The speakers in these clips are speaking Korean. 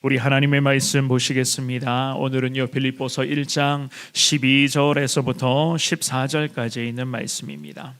우리 하나님의 말씀 보시겠습니다. 오늘은요 빌립보서 1장 12절에서부터 14절까지 있는 말씀입니다.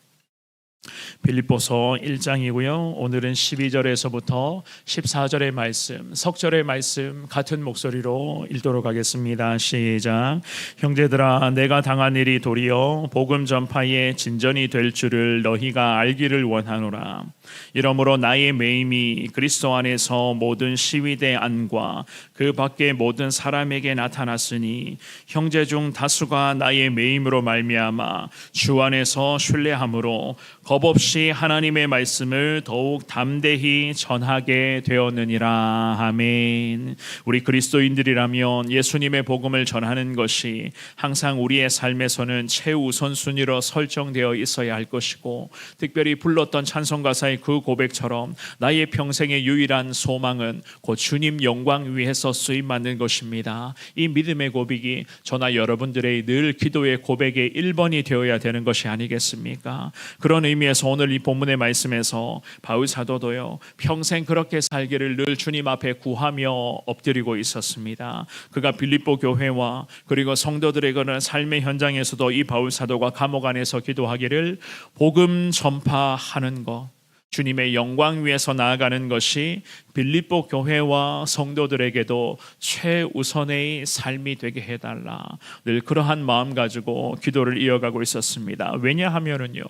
빌립보서 1장이고요. 오늘은 12절에서부터 14절의 말씀, 석절의 말씀 같은 목소리로 읽도록 하겠습니다. 시작. 형제들아, 내가 당한 일이 도리어 복음 전파의 진전이 될 줄을 너희가 알기를 원하노라. 이러므로 나의 매임이 그리스도 안에서 모든 시위대 안과 그 밖의 모든 사람에게 나타났으니 형제 중 다수가 나의 매임으로 말미암아 주 안에서 신뢰함으로 겁없이 하나님의 말씀을 더욱 담대히 전하게 되었느니라. 아멘. 우리 그리스도인들이라면 예수님의 복음을 전하는 것이 항상 우리의 삶에서는 최우선순위로 설정되어 있어야 할 것이고, 특별히 불렀던 찬송가사의 그 고백처럼 나의 평생의 유일한 소망은 곧 주님 영광 위에서 쓰임받는 것입니다. 이 믿음의 고백이 저나 여러분들의 늘 기도의 고백의 1번이 되어야 되는 것이 아니겠습니까? 그런 의미에서 오늘 이 본문의 말씀에서 바울 사도도요 평생 그렇게 살기를 늘 주님 앞에 구하며 엎드리고 있었습니다. 그가 빌립보 교회와 그리고 성도들에게는 삶의 현장에서도 이 바울 사도가 감옥 안에서 기도하기를 복음 전파하는 것, 주님의 영광 위에서 나아가는 것이 빌립보 교회와 성도들에게도 최우선의 삶이 되게 해달라. 늘 그러한 마음 가지고 기도를 이어가고 있었습니다. 왜냐하면은요,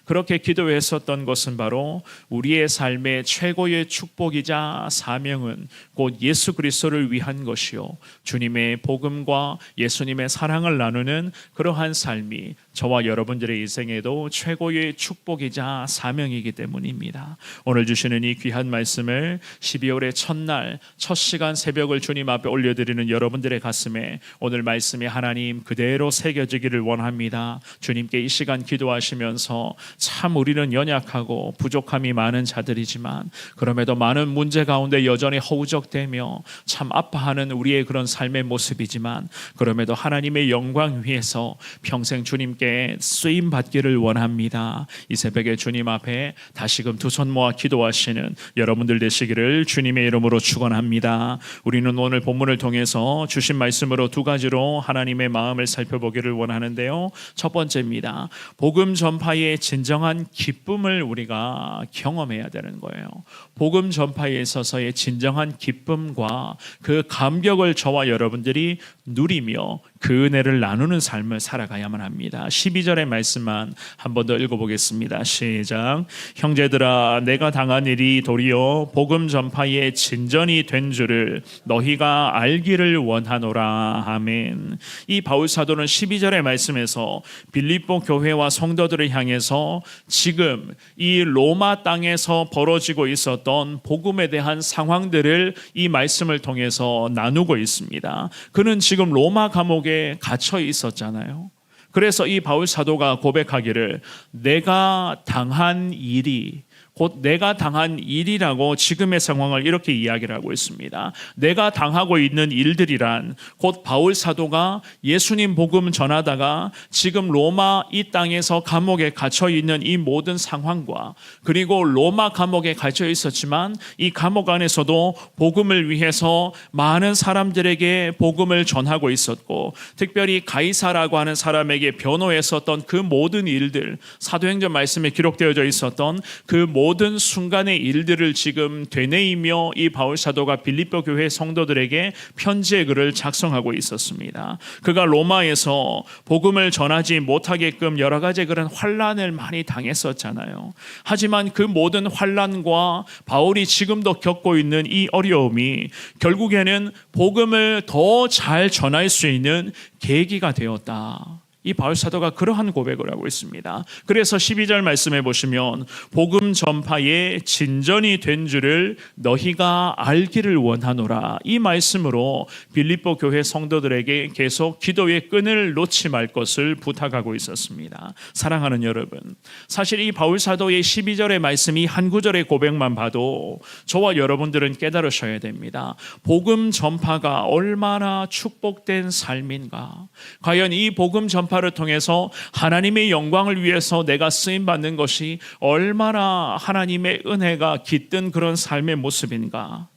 그렇게 기도했었던 것은 바로 우리의 삶의 최고의 축복이자 사명은 곧 예수 그리스도를 위한 것이요, 주님의 복음과 예수님의 사랑을 나누는 그러한 삶이 저와 여러분들의 인생에도 최고의 축복이자 사명이기 때문입니다. 오늘 주시는 이 귀한 말씀을 12월의 첫날 첫 시간 새벽을 주님 앞에 올려드리는 여러분들의 가슴에 오늘 말씀이 하나님 그대로 새겨지기를 원합니다. 주님께 이 시간 기도하시면서 참 우리는 연약하고 부족함이 많은 자들이지만 그럼에도 많은 문제 가운데 여전히 허우적대며 참 아파하는 우리의 그런 삶의 모습이지만 그럼에도 하나님의 영광 위에서 평생 주님께 쓰임받기를 원합니다. 이 새벽에 주님 앞에 다시금 두 손 모아 기도하시는 여러분들 되시기를 주님의 이름으로 축원합니다. 우리는 오늘 본문을 통해서 주신 말씀으로 두 가지로 하나님의 마음을 살펴보기를 원하는데요. 첫 번째입니다. 복음 전파의 진정한 기쁨을 우리가 경험해야 되는 거예요. 복음 전파에 있어서의 진정한 기쁨과 그 감격을 저와 여러분들이 누리며 그 은혜를 나누는 삶을 살아가야만 합니다. 12절의 말씀만 한 번 더 읽어보겠습니다. 시작. 형제들아, 내가 당한 일이 도리어 복음 전파의 진전이 된 줄을 너희가 알기를 원하노라. 아멘. 이 바울 사도는 12절의 말씀에서 빌립보 교회와 성도들을 향해서 지금 이 로마 땅에서 벌어지고 있었던 복음에 대한 상황들을 이 말씀을 통해서 나누고 있습니다. 그는 지금 로마 감옥에 갇혀 있었잖아요. 그래서 이 바울 사도가 고백하기를 내가 당한 일이, 곧 내가 당한 일이라고 지금의 상황을 이렇게 이야기를 하고 있습니다. 내가 당하고 있는 일들이란 곧 바울 사도가 예수님 복음 전하다가 지금 로마 이 땅에서 감옥에 갇혀 있는 이 모든 상황과, 그리고 로마 감옥에 갇혀 있었지만 이 감옥 안에서도 복음을 위해서 많은 사람들에게 복음을 전하고 있었고, 특별히 가이사라고 하는 사람에게 변호했었던 그 모든 일들, 사도행전 말씀에 기록되어져 있었던 그 모든 순간의 일들을 지금 되뇌이며 이 바울 사도가 빌립보 교회 성도들에게 편지의 글을 작성하고 있었습니다. 그가 로마에서 복음을 전하지 못하게끔 여러 가지 그런 환난을 많이 당했었잖아요. 하지만 그 모든 환난과 바울이 지금도 겪고 있는 이 어려움이 결국에는 복음을 더 잘 전할 수 있는 계기가 되었다. 이 바울 사도가 그러한 고백을 하고 있습니다. 그래서 12절 말씀에 보시면 복음 전파의 진전이 된 줄을 너희가 알기를 원하노라. 이 말씀으로 빌립보 교회 성도들에게 계속 기도의 끈을 놓지 말 것을 부탁하고 있었습니다. 사랑하는 여러분, 사실 이 바울 사도의 12절의 말씀이 한 구절의 고백만 봐도 저와 여러분들은 깨달으셔야 됩니다. 복음 전파가 얼마나 축복된 삶인가. 과연 이 복음 전파를 통해서 하나님의 영광을 위해서 내가 쓰임받는 것이 얼마나 하나님의 은혜가 깃든 그런 삶의 모습인가.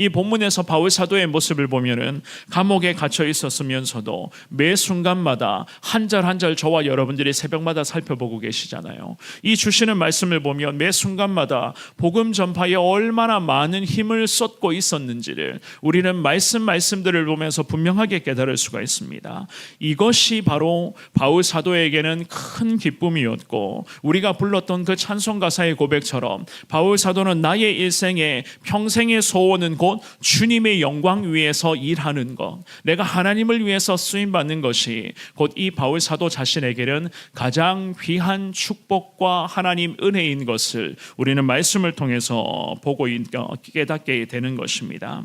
이 본문에서 바울 사도의 모습을 보면은 감옥에 갇혀 있었으면서도 매 순간마다 한 절 한 절 저와 여러분들이 새벽마다 살펴보고 계시잖아요. 이 주시는 말씀을 보면 매 순간마다 복음 전파에 얼마나 많은 힘을 쏟고 있었는지를 우리는 말씀들을 보면서 분명하게 깨달을 수가 있습니다. 이것이 바로 바울 사도에게는 큰 기쁨이었고, 우리가 불렀던 그 찬송 가사의 고백처럼 바울 사도는 나의 일생에 평생의 소원은 곧 주님의 영광 위에서 일하는 것, 내가 하나님을 위해서 쓰임받는 것이 곧 이 바울 사도 자신에게는 가장 귀한 축복과 하나님 은혜인 것을 우리는 말씀을 통해서 보고 깨닫게 되는 것입니다.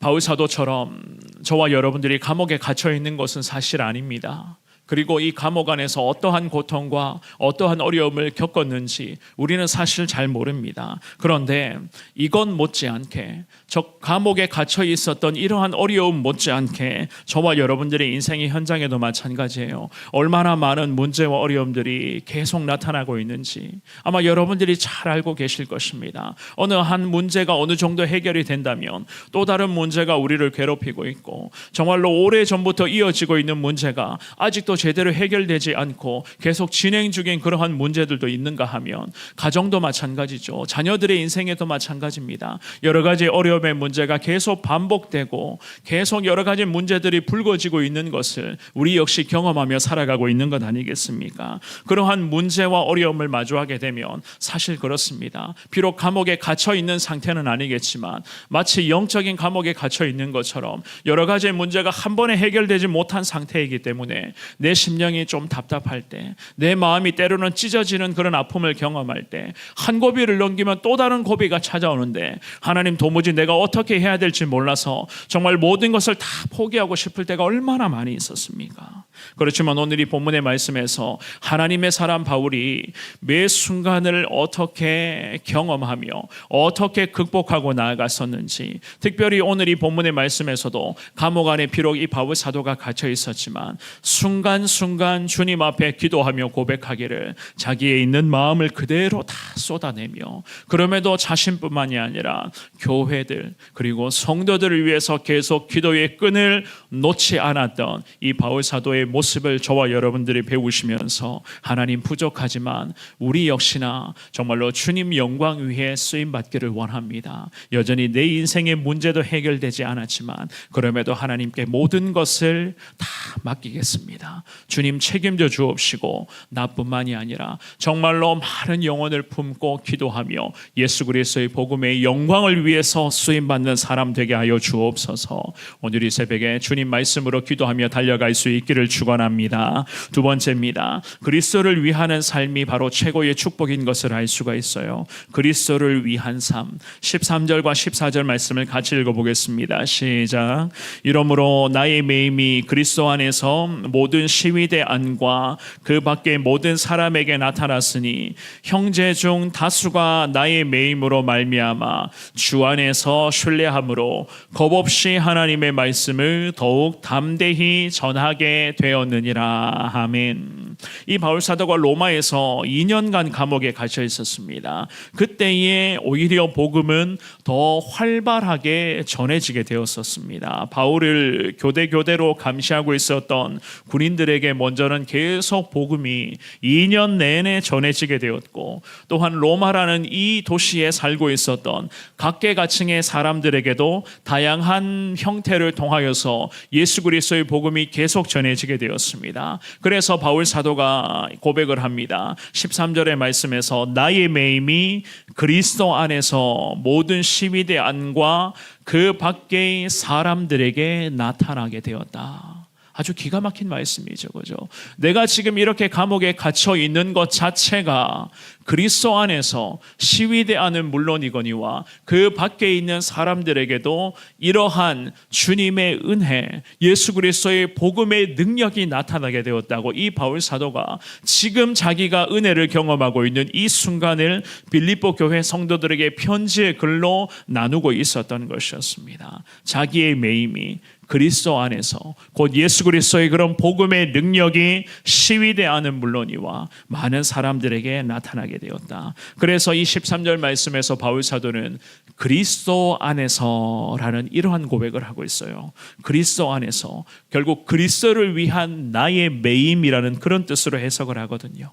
바울 사도처럼 저와 여러분들이 감옥에 갇혀 있는 것은 사실 아닙니다. 그리고 이 감옥 안에서 어떠한 고통과 어떠한 어려움을 겪었는지 우리는 사실 잘 모릅니다. 그런데 이건 못지않게 저 감옥에 갇혀 있었던 이러한 어려움 못지않게 저와 여러분들의 인생의 현장에도 마찬가지예요. 얼마나 많은 문제와 어려움들이 계속 나타나고 있는지 아마 여러분들이 잘 알고 계실 것입니다. 어느 한 문제가 어느 정도 해결이 된다면 또 다른 문제가 우리를 괴롭히고 있고, 정말로 오래전부터 이어지고 있는 문제가 아직도 제대로 해결되지 않고 계속 진행 중인 그러한 문제들도 있는가 하면 가정도 마찬가지죠. 자녀들의 인생에도 마찬가지입니다. 여러 가지 어려움의 문제가 계속 반복되고 계속 여러 가지 문제들이 불거지고 있는 것을 우리 역시 경험하며 살아가고 있는 것 아니겠습니까? 그러한 문제와 어려움을 마주하게 되면 사실 그렇습니다. 비록 감옥에 갇혀 있는 상태는 아니겠지만 마치 영적인 감옥에 갇혀 있는 것처럼 여러 가지 문제가 한 번에 해결되지 못한 상태이기 때문에 내 심령이 좀 답답할 때, 내 마음이 때로는 찢어지는 그런 아픔을 경험할 때, 한 고비를 넘기면 또 다른 고비가 찾아오는데 하나님 도무지 내가 어떻게 해야 될지 몰라서 정말 모든 것을 다 포기하고 싶을 때가 얼마나 많이 있었습니까? 그렇지만 오늘 이 본문의 말씀에서 하나님의 사람 바울이 매 순간을 어떻게 경험하며 어떻게 극복하고 나아갔었는지, 특별히 오늘 이 본문의 말씀에서도 감옥 안에 비록 이 바울 사도가 갇혀 있었지만 순간순간 주님 앞에 기도하며 고백하기를 자기의 있는 마음을 그대로 다 쏟아내며, 그럼에도 자신뿐만이 아니라 교회들 그리고 성도들을 위해서 계속 기도의 끈을 놓지 않았던 이 바울 사도의 모습을 저와 여러분들이 배우시면서 하나님 부족하지만 우리 역시나 정말로 주님 영광 위에 쓰임받기를 원합니다. 여전히 내 인생의 문제도 해결되지 않았지만 그럼에도 하나님께 모든 것을 다 맡기겠습니다. 주님 책임져 주옵시고 나뿐만이 아니라 정말로 많은 영혼을 품고 기도하며 예수 그리스도의 복음의 영광을 위해서 쓰임받는 사람 되게 하여 주옵소서. 오늘 이 새벽에 주님 말씀으로 기도하며 달려갈 수 있기를 축원합니다. 두 번째입니다. 그리스도를 위하는 삶이 바로 최고의 축복인 것을 알 수가 있어요. 그리스도를 위한 삶, 13절과 14절 말씀을 같이 읽어보겠습니다. 시작. 이러므로 나의 매임이 그리스도 안에서 모든 시위대 안과 그 밖의 모든 사람에게 나타났으니 형제 중 다수가 나의 매임으로 말미암아 주 안에서 신뢰함으로 겁없이 하나님의 말씀을 더욱 담대히 전하게 되었느니라. 아멘. 이 바울 사도가 로마에서 2년간 감옥에 갇혀 있었습니다. 그때에 오히려 복음은 더 활발하게 전해지게 되었었습니다. 바울을 교대로 감시하고 있었던 군인들에게 먼저는 계속 복음이 2년 내내 전해지게 되었고, 또한 로마라는 이 도시에 살고 있었던 각계각층의 사람들에게도 다양한 형태를 통하여서 예수 그리스도의 복음이 계속 전해지게 되었습니다. 그래서 바울 사도가 고백을 합니다. 13절의 말씀에서 나의 매임이 그리스도 안에서 모든 시위대 안과 그 밖의 사람들에게 나타나게 되었다. 아주 기가 막힌 말씀이죠, 그죠? 내가 지금 이렇게 감옥에 갇혀 있는 것 자체가 그리스도 안에서 시위대 안은 물론이거니와 그 밖에 있는 사람들에게도 이러한 주님의 은혜, 예수 그리스도의 복음의 능력이 나타나게 되었다고 이 바울 사도가 지금 자기가 은혜를 경험하고 있는 이 순간을 빌립보 교회 성도들에게 편지의 글로 나누고 있었던 것이었습니다. 자기의 매임이 그리스도 안에서 곧 예수 그리스도의 그런 복음의 능력이 시위대 안은 물론이와 많은 사람들에게 나타나게 되었다. 그래서 이 13절 말씀에서 바울 사도는 그리스도 안에서라는 이러한 고백을 하고 있어요. 그리스도 안에서, 결국 그리스도를 위한 나의 매임이라는 그런 뜻으로 해석을 하거든요.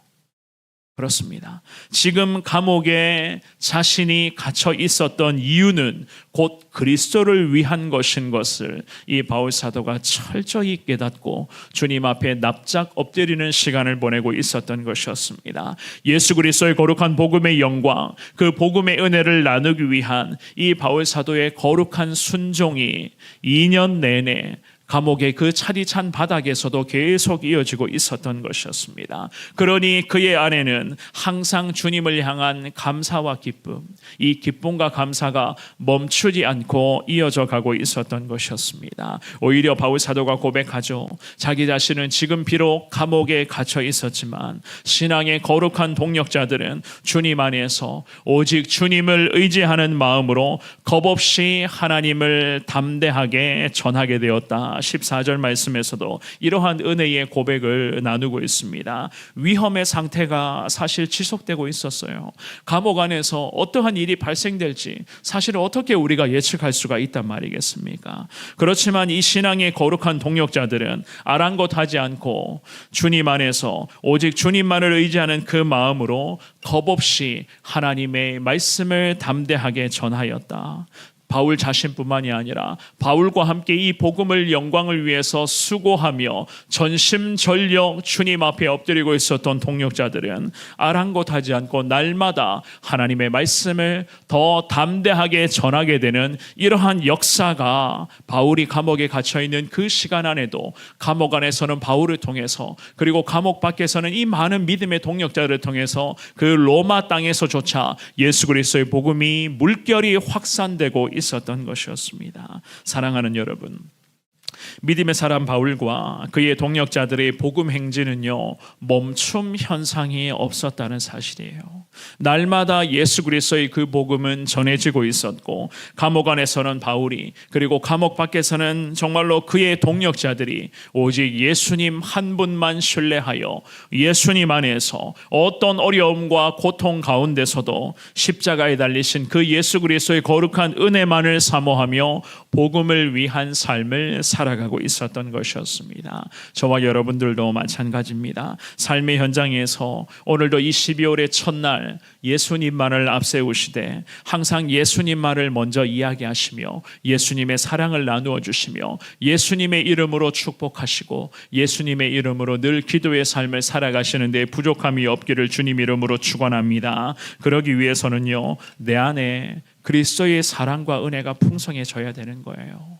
그렇습니다. 지금 감옥에 자신이 갇혀 있었던 이유는 곧 그리스도를 위한 것인 것을 이 바울 사도가 철저히 깨닫고 주님 앞에 납작 엎드리는 시간을 보내고 있었던 것이었습니다. 예수 그리스도의 거룩한 복음의 영광, 그 복음의 은혜를 나누기 위한 이 바울 사도의 거룩한 순종이 2년 내내 감옥의 그 차디찬 바닥에서도 계속 이어지고 있었던 것이었습니다. 그러니 그의 안에는 항상 주님을 향한 감사와 기쁨, 이 기쁨과 감사가 멈추지 않고 이어져 가고 있었던 것이었습니다. 오히려 바울 사도가 고백하죠. 자기 자신은 지금 비록 감옥에 갇혀 있었지만 신앙의 거룩한 동력자들은 주님 안에서 오직 주님을 의지하는 마음으로 겁없이 하나님을 담대하게 전하게 되었다. 14절 말씀에서도 이러한 은혜의 고백을 나누고 있습니다. 위험의 상태가 사실 지속되고 있었어요. 감옥 안에서 어떠한 일이 발생될지 사실 어떻게 우리가 예측할 수가 있단 말이겠습니까? 그렇지만 이 신앙의 거룩한 동력자들은 아랑곳하지 않고 주님 안에서 오직 주님만을 의지하는 그 마음으로 겁없이 하나님의 말씀을 담대하게 전하였다. 바울 자신뿐만이 아니라 바울과 함께 이 복음을 영광을 위해서 수고하며 전심전력 주님 앞에 엎드리고 있었던 동력자들은 아랑곳하지 않고 날마다 하나님의 말씀을 더 담대하게 전하게 되는 이러한 역사가 바울이 감옥에 갇혀있는 그 시간 안에도 감옥 안에서는 바울을 통해서 그리고 감옥 밖에서는 이 많은 믿음의 동력자들을 통해서 그 로마 땅에서조차 예수 그리스도의 복음이 물결이 확산되고 있었던 것이었습니다. 사랑하는 여러분, 믿음의 사람 바울과 그의 동력자들의 복음 행진은요, 멈춤 현상이 없었다는 사실이에요. 날마다 예수 그리스도의 그 복음은 전해지고 있었고, 감옥 안에서는 바울이, 그리고 감옥 밖에서는 정말로 그의 동력자들이 오직 예수님 한 분만 신뢰하여 예수님 안에서 어떤 어려움과 고통 가운데서도 십자가에 달리신 그 예수 그리스도의 거룩한 은혜만을 사모하며 복음을 위한 삶을 살아가고 있었던 것이었습니다. 저와 여러분들도 마찬가지입니다. 삶의 현장에서 오늘도 이 12월의 첫날 예수님만을 앞세우시되 항상 예수님만을 먼저 이야기하시며 예수님의 사랑을 나누어 주시며 예수님의 이름으로 축복하시고 예수님의 이름으로 늘 기도의 삶을 살아가시는 데 부족함이 없기를 주님 이름으로 축원합니다. 그러기 위해서는요, 내 안에 그리스도의 사랑과 은혜가 풍성해져야 되는 거예요.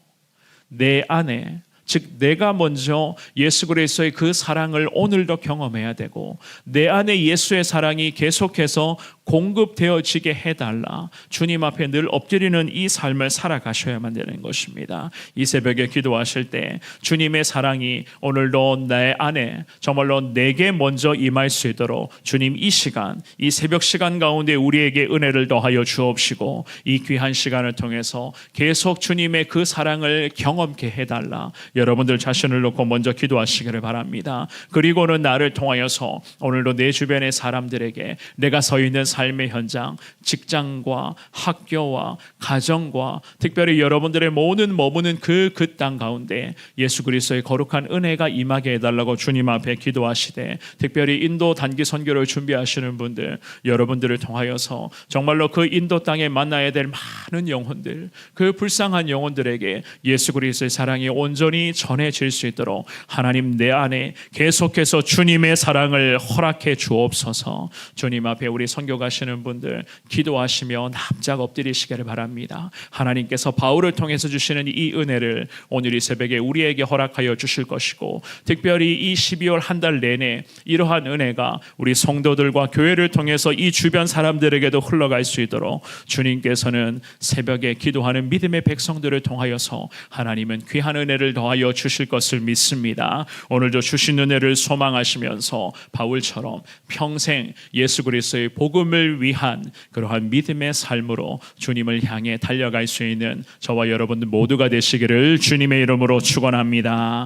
내 안에, 즉 내가 먼저 예수 그리스도의 그 사랑을 오늘도 경험해야 되고 내 안에 예수의 사랑이 계속해서 공급되어지게 해달라, 주님 앞에 늘 엎드리는 이 삶을 살아가셔야만 되는 것입니다. 이 새벽에 기도하실 때 주님의 사랑이 오늘도 내 안에 정말로 내게 먼저 임할 수 있도록 주님 이 시간, 이 새벽 시간 가운데 우리에게 은혜를 더하여 주옵시고 이 귀한 시간을 통해서 계속 주님의 그 사랑을 경험케 해달라, 여러분들 자신을 놓고 먼저 기도하시기를 바랍니다. 그리고는 나를 통하여서 오늘도 내 주변의 사람들에게 내가 서 있는 삶의 현장, 직장과 학교와 가정과 특별히 여러분들의 모든 머무는 그 땅 가운데 예수 그리스도의 거룩한 은혜가 임하게 해달라고 주님 앞에 기도하시되, 특별히 인도 단기 선교를 준비하시는 분들, 여러분들을 통하여서 정말로 그 인도 땅에 만나야 될 많은 영혼들, 그 불쌍한 영혼들에게 예수 그리스도의 사랑이 온전히 전해질 수 있도록 하나님 내 안에 계속해서 주님의 사랑을 허락해 주옵소서. 주님 앞에 우리 선교 가시는 분들 기도하시며 납작 엎드리시기를 바랍니다. 하나님께서 바울을 통해서 주시는 이 은혜를 오늘 이 새벽에 우리에게 허락하여 주실 것이고, 특별히 이 12월 한 달 내내 이러한 은혜가 우리 성도들과 교회를 통해서 이 주변 사람들에게도 흘러갈 수 있도록 주님께서는 새벽에 기도하는 믿음의 백성들을 통하여서 하나님은 귀한 은혜를 더하여 주실 것을 믿습니다. 오늘도 주신 은혜를 소망하시면서 바울처럼 평생 예수 그리스도의 복음을 주님을 위한 그러한 믿음의 삶으로 주님을 향해 달려갈 수 있는 저와 여러분 모두가 되시기를 주님의 이름으로 축원합니다.